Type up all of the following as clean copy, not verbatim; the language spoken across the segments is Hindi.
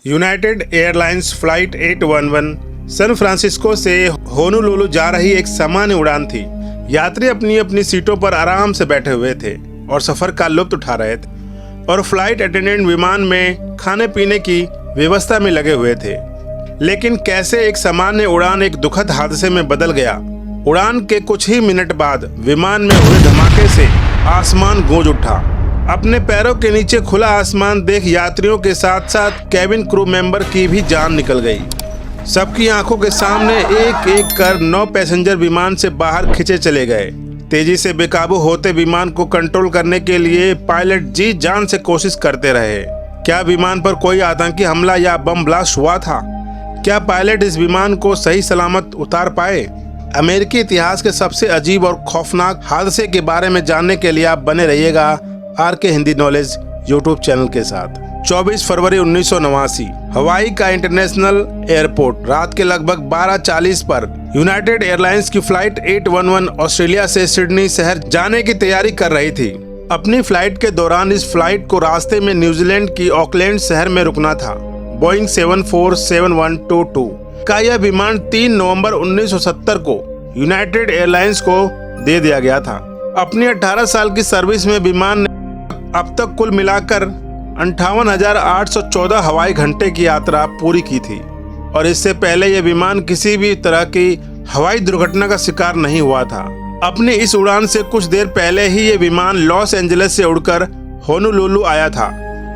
United Airlines flight 811 San Francisco से होनोलुलु जा रही एक सामान्य उड़ान थी। यात्री अपनी अपनी सीटों पर आराम से बैठे हुए थे और सफर का लुत्फ उठा रहे थे और फ्लाइट अटेंडेंट विमान में खाने पीने की व्यवस्था में लगे हुए थे। लेकिन कैसे एक सामान्य उड़ान एक दुखद हादसे में बदल गया। उड़ान के कुछ ही मिनट बाद विमान में हुए धमाके से आसमान गूंज उठा। अपने पैरों के नीचे खुला आसमान देख यात्रियों के साथ साथ कैबिन क्रू मेंबर की भी जान निकल गई। सबकी आंखों के सामने एक एक कर 9 पैसेंजर विमान से बाहर खींचे चले गए। तेजी से बेकाबू होते विमान को कंट्रोल करने के लिए पायलट जी जान से कोशिश करते रहे। क्या विमान पर कोई आतंकी हमला या बम ब्लास्ट हुआ था? क्या पायलट इस विमान को सही सलामत उतार पाए? अमेरिकी इतिहास के सबसे अजीब और खौफनाक हादसे के बारे में जानने के लिए आप बने रहिएगा RK Hindi knowledge YouTube channel के साथ। 24 फरवरी 1989 हवाई का इंटरनेशनल एयरपोर्ट रात के लगभग 12:40 पर यूनाइटेड एयरलाइंस की फ्लाइट 811 ऑस्ट्रेलिया से सिडनी शहर जाने की तैयारी कर रही थी। अपनी फ्लाइट के दौरान इस फ्लाइट को रास्ते में न्यूजीलैंड की ऑकलैंड शहर में रुकना था। बोइंग 747122 का यह विमान 3 नवंबर 1970 को यूनाइटेड एयरलाइंस को दे दिया गया था। अपनी 18 साल की सर्विस में विमान ने अब तक कुल मिलाकर 58,814 हवाई घंटे की यात्रा पूरी की थी और इससे पहले यह विमान किसी भी तरह की हवाई दुर्घटना का शिकार नहीं हुआ था। अपनी इस उड़ान से कुछ देर पहले ही यह विमान लॉस एंजलिस से उड़कर होनोलुलु आया था।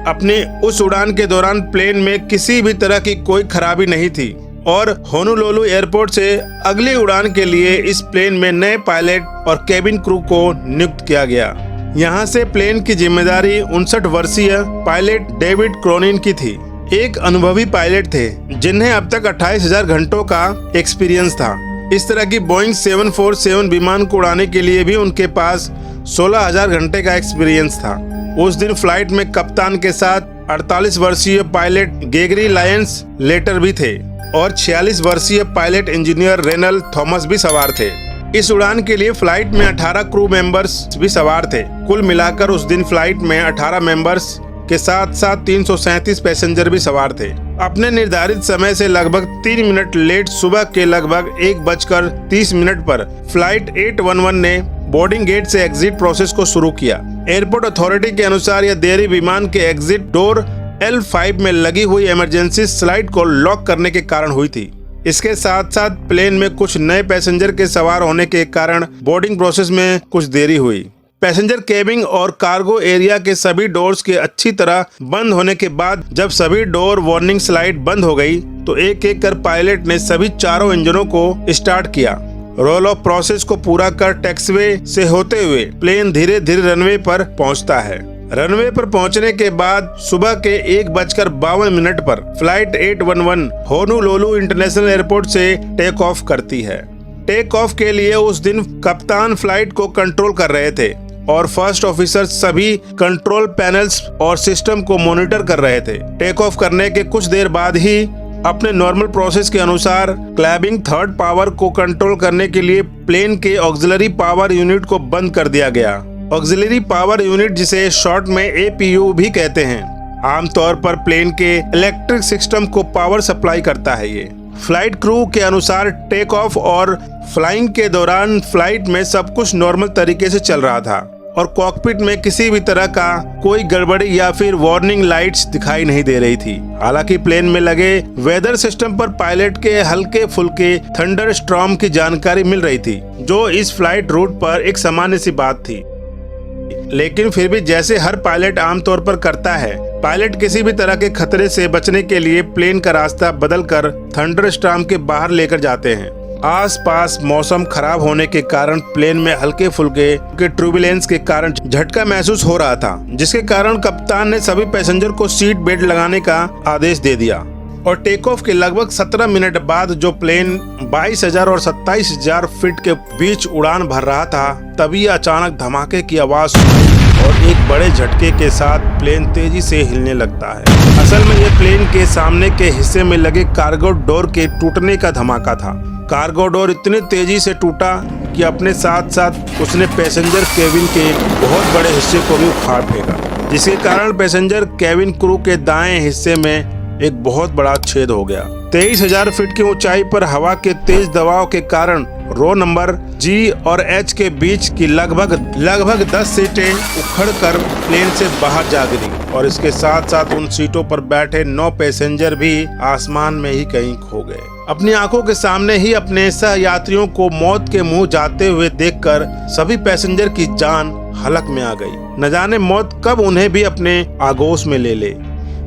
अपनी उस उड़ान के दौरान प्लेन में किसी भी तरह की कोई खराबी नहीं थी और होनोलुलु एयरपोर्ट से अगली उड़ान के लिए इस प्लेन में नए पायलट और कैबिन क्रू को नियुक्त किया गया। यहाँ से प्लेन की जिम्मेदारी 59 वर्षीय पायलट डेविड क्रोनिन की थी। एक अनुभवी पायलट थे जिन्हें अब तक 28,000 घंटों का एक्सपीरियंस था। इस तरह की बोइंग 747 विमान को उड़ाने के लिए भी उनके पास 16,000 घंटे का एक्सपीरियंस था। उस दिन फ्लाइट में कप्तान के साथ 48 वर्षीय पायलट गेगरी लायंस लेटर भी थे और 46 वर्षीय पायलट इंजीनियर रेनल थॉमस भी सवार थे। इस उड़ान के लिए फ्लाइट में 18 क्रू मेंबर्स भी सवार थे। कुल मिलाकर उस दिन फ्लाइट में 18 मेंबर्स के साथ साथ 337 पैसेंजर भी सवार थे। अपने निर्धारित समय से लगभग 3 मिनट लेट सुबह के लगभग 1:30 पर फ्लाइट 811 ने बोर्डिंग गेट से एग्जिट प्रोसेस को शुरू किया। एयरपोर्ट अथॉरिटी के अनुसार यह देरी विमान के एग्जिट डोर L5 में लगी हुई इमरजेंसी स्लाइड को लॉक करने के कारण हुई थी। इसके साथ साथ प्लेन में कुछ नए पैसेंजर के सवार होने के कारण बोर्डिंग प्रोसेस में कुछ देरी हुई। पैसेंजर केबिन और कार्गो एरिया के सभी डोर्स के अच्छी तरह बंद होने के बाद जब सभी डोर वार्निंग स्लाइड बंद हो गई तो एक एक कर पायलट ने सभी चारों इंजनों को स्टार्ट किया। रोल ऑफ प्रोसेस को पूरा कर टैक्सीवे से होते हुए प्लेन धीरे धीरे रनवे पर पहुंचता है। रनवे पर पहुंचने के बाद सुबह के 1:52 पर फ्लाइट 811 होनोलुलु इंटरनेशनल एयरपोर्ट से टेक ऑफ करती है। टेक ऑफ के लिए उस दिन कप्तान फ्लाइट को कंट्रोल कर रहे थे और फर्स्ट ऑफिसर सभी कंट्रोल पैनल्स और सिस्टम को मॉनिटर कर रहे थे। टेक ऑफ करने के कुछ देर बाद ही अपने नॉर्मल प्रोसेस के अनुसार क्लैबिंग थर्ड पावर को कंट्रोल करने के लिए प्लेन के ऑक्सिलरी पावर यूनिट को बंद कर दिया गया। ऑक्सिलरी पावर यूनिट जिसे शॉर्ट में APU भी कहते हैं, आमतौर पर प्लेन के इलेक्ट्रिक सिस्टम को पावर सप्लाई करता है। ये फ्लाइट क्रू के अनुसार टेक ऑफ और फ्लाइंग के दौरान फ्लाइट में सब कुछ नॉर्मल तरीके से चल रहा था और कॉकपिट में किसी भी तरह का कोई गड़बड़ी या फिर वार्निंग लाइट्स दिखाई नहीं दे रही थी। हालांकि प्लेन में लगे वेदर सिस्टम पर पायलट के हल्के फुल्के थंडर स्टॉर्म की जानकारी मिल रही थी, जो इस फ्लाइट रूट पर एक सामान्य सी बात थी। लेकिन फिर भी जैसे हर पायलट आमतौर पर करता है, पायलट किसी भी तरह के खतरे से बचने के लिए प्लेन का रास्ता बदलकर थंडरस्टॉर्म के बाहर लेकर जाते हैं। आसपास मौसम खराब होने के कारण प्लेन में हल्के फुल्के टर्बुलेंस के कारण झटका महसूस हो रहा था, जिसके कारण कप्तान ने सभी पैसेंजर को सीट बेल्ट लगाने का आदेश दे दिया और टेक ऑफ के लगभग 17 मिनट बाद जो प्लेन 22,000 और 27,000 फीट के बीच उड़ान भर रहा था, तभी अचानक धमाके की आवाज सुनी और एक बड़े झटके के साथ प्लेन तेजी से हिलने लगता है। असल में यह प्लेन के सामने के हिस्से में लगे कार्गो डोर के टूटने का धमाका था। कार्गो डोर इतनी तेजी से टूटा कि अपने साथ साथ उसने पैसेंजर केबिन के बहुत बड़े हिस्से को भी उखाड़ फेंका, जिसके कारण पैसेंजर केबिन क्रू के दाएं हिस्से में एक बहुत बड़ा छेद हो गया। 23,000 फीट की ऊंचाई पर हवा के तेज दबाव के कारण रो नंबर जी और एच के बीच की लगभग 10 सीटें उखड़कर प्लेन से बाहर जा गिरी और इसके साथ साथ उन सीटों पर बैठे 9 पैसेंजर भी आसमान में ही कहीं खो गए। अपनी आंखों के सामने ही अपने सह यात्रियों को मौत के मुंह जाते हुए देखकर सभी पैसेंजर की जान हलक में आ गई। न जाने मौत कब उन्हें भी अपने आगोश में ले ले।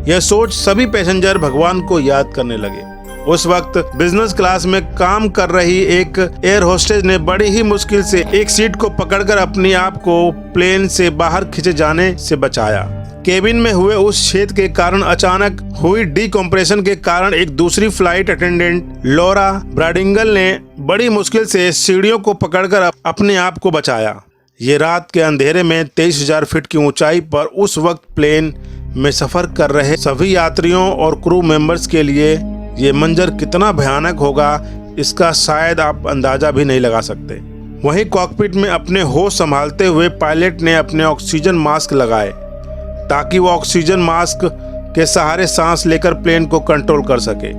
यह सोच सभी पैसेंजर भगवान को याद करने लगे। उस वक्त बिजनेस क्लास में काम कर रही एक एयर होस्टेस ने बड़ी ही मुश्किल से एक सीट को पकड़कर अपने आप को प्लेन से बाहर खींचे जाने से बचाया। केबिन में हुए उस छेद के कारण अचानक हुई डिकम्प्रेशन के कारण एक दूसरी फ्लाइट अटेंडेंट लॉरा ब्राडिंगल ने बड़ी मुश्किल से सीढ़ियों को पकड़कर अपने आप को बचाया। ये रात के अंधेरे में 23,000 फीट की ऊंचाई पर उस वक्त प्लेन में सफर कर रहे सभी यात्रियों और क्रू मेंबर्स के लिए ये मंजर कितना भयानक होगा इसका शायद आप अंदाजा भी नहीं लगा सकते। वहीं कॉकपिट में अपने होश संभालते हुए पायलट ने अपने ऑक्सीजन मास्क लगाए ताकि वो ऑक्सीजन मास्क के सहारे सांस लेकर प्लेन को कंट्रोल कर सके।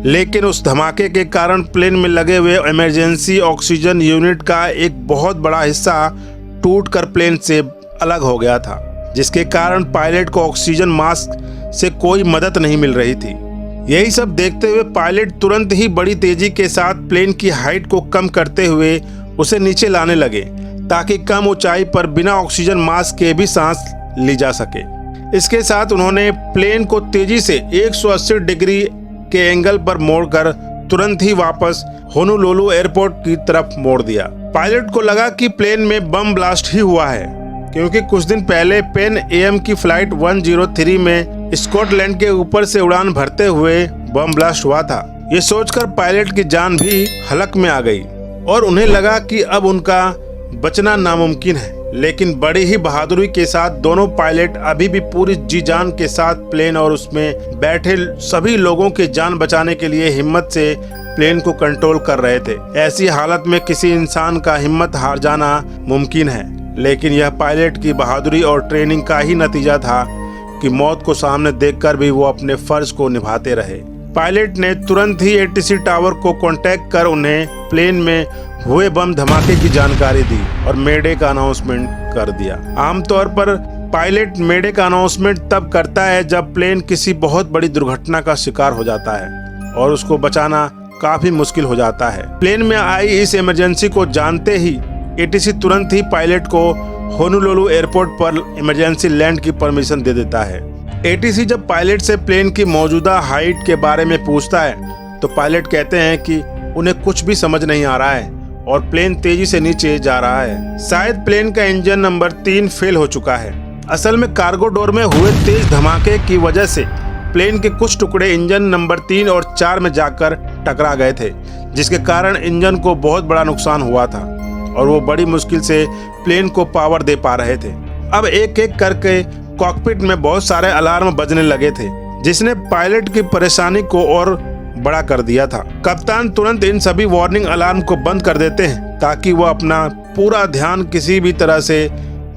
लेकिन उस धमाके के कारण प्लेन में लगे हुए इमरजेंसी ऑक्सीजन यूनिट का एक बहुत बड़ा हिस्सा टूटकर प्लेन से अलग हो गया था, जिसके कारण पायलट को ऑक्सीजन मास्क से कोई मदद नहीं मिल रही थी। यही सब देखते हुए पायलट तुरंत ही बड़ी तेजी के साथ प्लेन की हाइट को कम करते हुए उसे नीचे लाने लगे ताकि कम ऊंचाई पर बिना ऑक्सीजन मास्क के भी सांस ली जा सके। इसके साथ उन्होंने प्लेन को तेजी से 180 डिग्री के एंगल पर मोड़कर तुरंत ही वापस होनोलुलु एयरपोर्ट की तरफ मोड़ दिया। पायलट को लगा कि प्लेन में बम ब्लास्ट ही हुआ है, क्योंकि कुछ दिन पहले पेन एएम की फ्लाइट 103 में स्कॉटलैंड के ऊपर से उड़ान भरते हुए बम ब्लास्ट हुआ था। ये सोचकर पायलट की जान भी हलक में आ गई और उन्हें लगा कि अब उनका बचना नामुमकिन है। लेकिन बड़ी ही बहादुरी के साथ दोनों पायलट अभी भी पूरी जी जान के साथ प्लेन और उसमें बैठे सभी लोगों की जान बचाने के लिए हिम्मत से प्लेन को कंट्रोल कर रहे थे। ऐसी हालत में किसी इंसान का हिम्मत हार जाना मुमकिन है, लेकिन यह पायलट की बहादुरी और ट्रेनिंग का ही नतीजा था कि मौत को सामने देखकर भी वो अपने फर्ज को निभाते रहे। पायलट ने तुरंत ही एटीसी टावर को कांटेक्ट कर उन्हें प्लेन में हुए बम धमाके की जानकारी दी और मेडे का अनाउंसमेंट कर दिया। आमतौर पर पायलट मेडे का अनाउंसमेंट तब करता है जब प्लेन किसी बहुत बड़ी दुर्घटना का शिकार हो जाता है और उसको बचाना काफी मुश्किल हो जाता है। प्लेन में आई इस इमरजेंसी को जानते ही एटीसी तुरंत ही पायलट को होनोलुलु एयरपोर्ट पर इमरजेंसी लैंड की परमिशन दे देता है। एटीसी जब पायलट से प्लेन की मौजूदा हाइट के बारे में पूछता है तो पायलट कहते हैं कि उन्हें कुछ भी समझ नहीं आ रहा है और प्लेन तेजी से नीचे जा रहा है। शायद प्लेन का इंजन नंबर 3 फेल हो चुका है। असल में कार्गो डोर में हुए तेज धमाके की वजह से प्लेन के कुछ टुकड़े इंजन नंबर 3 और 4 में जाकर टकरा गए थे, जिसके कारण इंजन को बहुत बड़ा नुकसान हुआ था और वो बड़ी मुश्किल से प्लेन को पावर दे पा रहे थे। अब एक एक करके कॉकपिट में बहुत सारे अलार्म बजने लगे थे, जिसने पायलट की परेशानी को और बड़ा कर दिया था। कप्तान तुरंत इन सभी वार्निंग अलार्म को बंद कर देते हैं ताकि वो अपना पूरा ध्यान किसी भी तरह से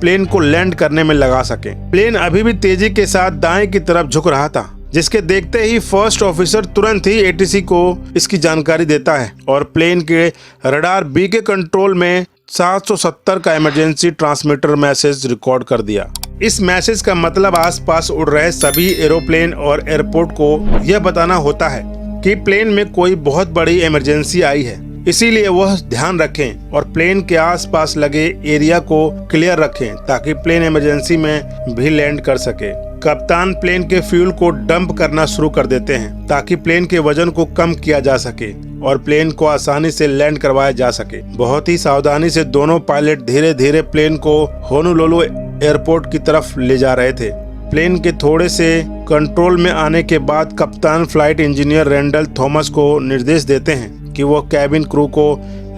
प्लेन को लैंड करने में लगा सके। प्लेन अभी भी तेजी के साथ दाएं की तरफ झुक रहा था, जिसके देखते ही फर्स्ट ऑफिसर तुरंत ही एटीसी को इसकी जानकारी देता है और प्लेन के रडार बी के कंट्रोल में 770 का इमरजेंसी ट्रांसमीटर मैसेज रिकॉर्ड कर दिया। इस मैसेज का मतलब आसपास उड़ रहे सभी एरोप्लेन और एयरपोर्ट को यह बताना होता है कि प्लेन में कोई बहुत बड़ी इमरजेंसी आई है, इसीलिए वह ध्यान रखें और प्लेन के आसपास लगे एरिया को क्लियर रखें ताकि प्लेन इमरजेंसी में भी लैंड कर सके। कप्तान प्लेन के फ्यूल को डंप करना शुरू कर देते हैं ताकि प्लेन के वजन को कम किया जा सके और प्लेन को आसानी से लैंड करवाया जा सके। बहुत ही सावधानी से दोनों पायलट धीरे धीरे प्लेन को होनोलुलु एयरपोर्ट की तरफ ले जा रहे थे। प्लेन के थोड़े से कंट्रोल में आने के बाद कप्तान फ्लाइट इंजीनियर रेंडल थॉमस को निर्देश देते हैं कि वो कैबिन क्रू को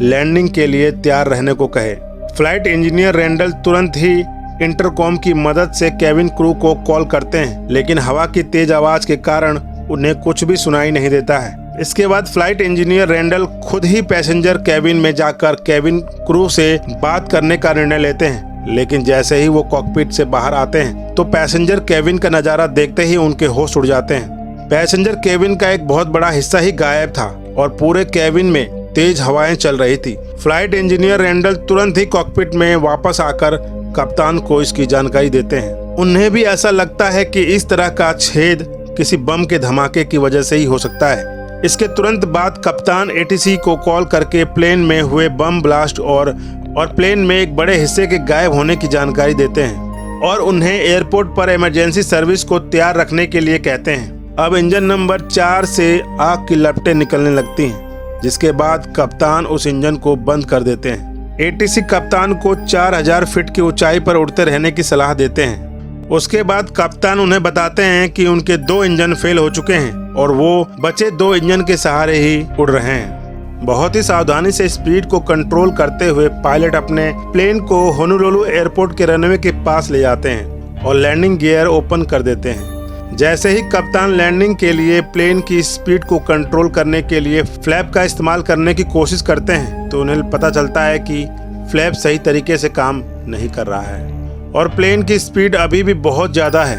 लैंडिंग के लिए तैयार रहने को कहे। फ्लाइट इंजीनियर रेंडल तुरंत ही इंटरकॉम की मदद से कैबिन क्रू को कॉल करते हैं, लेकिन हवा की तेज आवाज के कारण उन्हें कुछ भी सुनाई नहीं देता है। इसके बाद फ्लाइट इंजीनियर रेंडल खुद ही पैसेंजर कैबिन में जाकर कैबिन क्रू से बात करने का निर्णय लेते हैं, लेकिन जैसे ही वो कॉकपिट से बाहर आते हैं तो पैसेंजर कैबिन का नज़ारा देखते ही उनके होश उड़ जाते हैं। पैसेंजर केबिन का एक बहुत बड़ा हिस्सा ही गायब था और पूरे केबिन में तेज हवाएं चल रही थी। फ्लाइट इंजीनियर रैंडल तुरंत ही कॉकपिट में वापस आकर कप्तान को इसकी जानकारी देते हैं। उन्हें भी ऐसा लगता है कि इस तरह का छेद किसी बम के धमाके की वजह से ही हो सकता है। इसके तुरंत बाद कप्तान एटीसी को कॉल करके प्लेन में हुए बम ब्लास्ट और प्लेन में एक बड़े हिस्से के गायब होने की जानकारी देते हैं और उन्हें एयरपोर्ट पर इमरजेंसी सर्विस को तैयार रखने के लिए कहते हैं। अब इंजन नंबर 4 से आग की लपटें निकलने लगती हैं, जिसके बाद कप्तान उस इंजन को बंद कर देते हैं। एटीसी कप्तान को 4000 फीट की ऊंचाई पर उड़ते रहने की सलाह देते हैं। उसके बाद कप्तान उन्हें बताते हैं कि उनके 2 इंजन फेल हो चुके हैं और वो बचे 2 इंजन के सहारे ही उड़ रहे हैं। बहुत ही सावधानी से स्पीड को कंट्रोल करते हुए पायलट अपने प्लेन को होनोलुलु एयरपोर्ट के रनवे के पास ले जाते हैं और लैंडिंग गियर ओपन कर देते हैं। जैसे ही कप्तान लैंडिंग के लिए प्लेन की स्पीड को कंट्रोल करने के लिए फ्लैप का इस्तेमाल करने की कोशिश करते हैं तो उन्हें पता चलता है कि फ्लैप सही तरीके से काम नहीं कर रहा है और प्लेन की स्पीड अभी भी बहुत ज़्यादा है।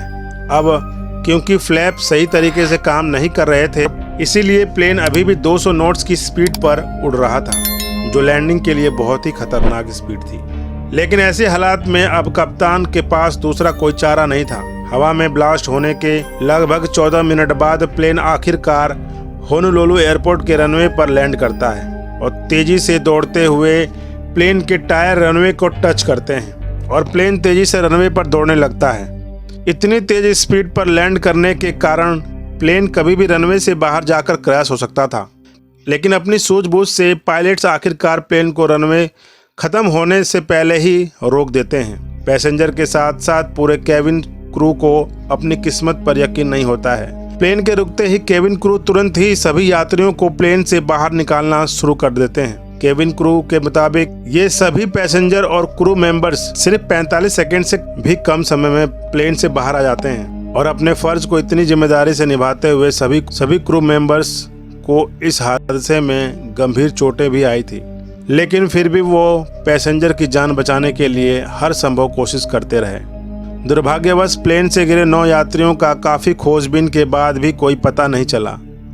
अब क्योंकि फ्लैप सही तरीके से काम नहीं कर रहे थे, इसीलिए प्लेन अभी भी 200 नॉट्स की स्पीड पर उड़ रहा था, जो लैंडिंग के लिए बहुत ही खतरनाक स्पीड थी। लेकिन ऐसे हालात में अब कप्तान के पास दूसरा कोई चारा नहीं था। हवा में ब्लास्ट होने के लगभग 14 मिनट बाद प्लेन आखिरकार होनोलुलु एयरपोर्ट के रनवे पर लैंड करता है और तेजी से दौड़ते हुए प्लेन के टायर रनवे को टच करते हैं और प्लेन तेजी से रनवे पर दौड़ने लगता है। इतनी तेज स्पीड पर लैंड करने के कारण प्लेन कभी भी रनवे से बाहर जाकर क्रैश हो सकता था, लेकिन अपनी सूझबूझ से पायलट्स आखिरकार प्लेन को रनवे खत्म होने से पहले ही रोक देते हैं। पैसेंजर के साथ साथ पूरे केबिन क्रू को अपनी किस्मत पर यकीन नहीं होता है। प्लेन के रुकते ही केबिन क्रू तुरंत ही सभी यात्रियों को प्लेन से बाहर निकालना शुरू कर देते हैं। केबिन क्रू के मुताबिक ये सभी पैसेंजर और क्रू मेंबर्स सिर्फ 45 सेकंड से भी कम समय में प्लेन से बाहर आ जाते हैं और अपने फर्ज को इतनी जिम्मेदारी से निभाते हुए सभी क्रू मेंबर्स को इस हादसे में गंभीर चोटें भी आई थी, लेकिन फिर भी वो पैसेंजर की जान बचाने के लिए हर संभव कोशिश करते रहे। दुर्भाग्यवश प्लेन से गिरे 9 यात्रियों का काफी खोजबीन के बाद भी कोई पता नहीं चला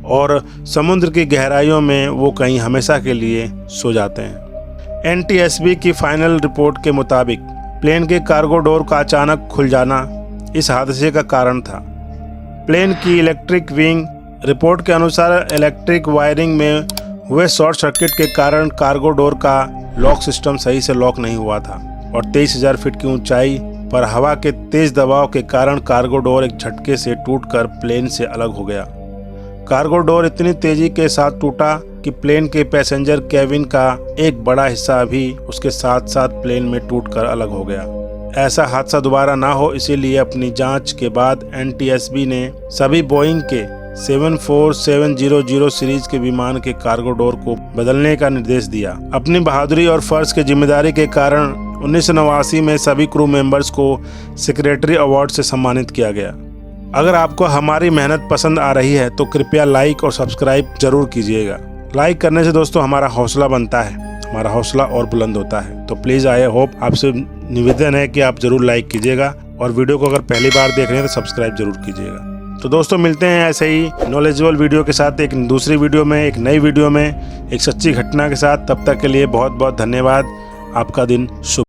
और समुद्र की गहराइयों में वो कहीं हमेशा के लिए सो जाते हैं। एनटीएसबी की फाइनल रिपोर्ट के मुताबिक प्लेन के कार्गो डोर का अचानक खुल जाना इस हादसे का कारण था। प्लेन की इलेक्ट्रिक विंग रिपोर्ट के अनुसार इलेक्ट्रिक वायरिंग में हुए शॉर्ट सर्किट के कारण कार्गो डोर का लॉक सिस्टम सही से लॉक नहीं हुआ था और 23,000 फीट की ऊंचाई पर हवा के तेज दबाव के कारण कार्गो डोर एक झटके से टूटकर प्लेन से अलग हो गया। कार्गो डोर इतनी तेजी के साथ टूटा कि प्लेन के पैसेंजर केबिन का एक बड़ा हिस्सा भी उसके साथ साथ प्लेन में टूटकर अलग हो गया। ऐसा हादसा दोबारा ना हो, इसीलिए अपनी जांच के बाद एनटीएसबी ने सभी बोइंग के 74700 सीरीज के विमान के कार्गो डोर को बदलने का निर्देश दिया। अपनी बहादुरी और फर्ज की जिम्मेदारी के कारण 1989 में सभी क्रू मेंबर्स को सेक्रेटरी अवार्ड से सम्मानित किया गया। अगर आपको हमारी मेहनत पसंद आ रही है तो कृपया लाइक और सब्सक्राइब जरूर कीजिएगा। लाइक करने से दोस्तों हमारा हौसला बनता है, हमारा हौसला और बुलंद होता है। तो प्लीज़ आई होप आपसे निवेदन है कि आप जरूर लाइक कीजिएगा और वीडियो को अगर पहली बार देख रहे हैं तो सब्सक्राइब जरूर कीजिएगा। तो दोस्तों मिलते हैं ऐसे ही नॉलेजेबल वीडियो के साथ एक दूसरी वीडियो में, एक नई वीडियो में, एक सच्ची घटना के साथ। तब तक के लिए बहुत बहुत धन्यवाद। आपका दिन शुभ।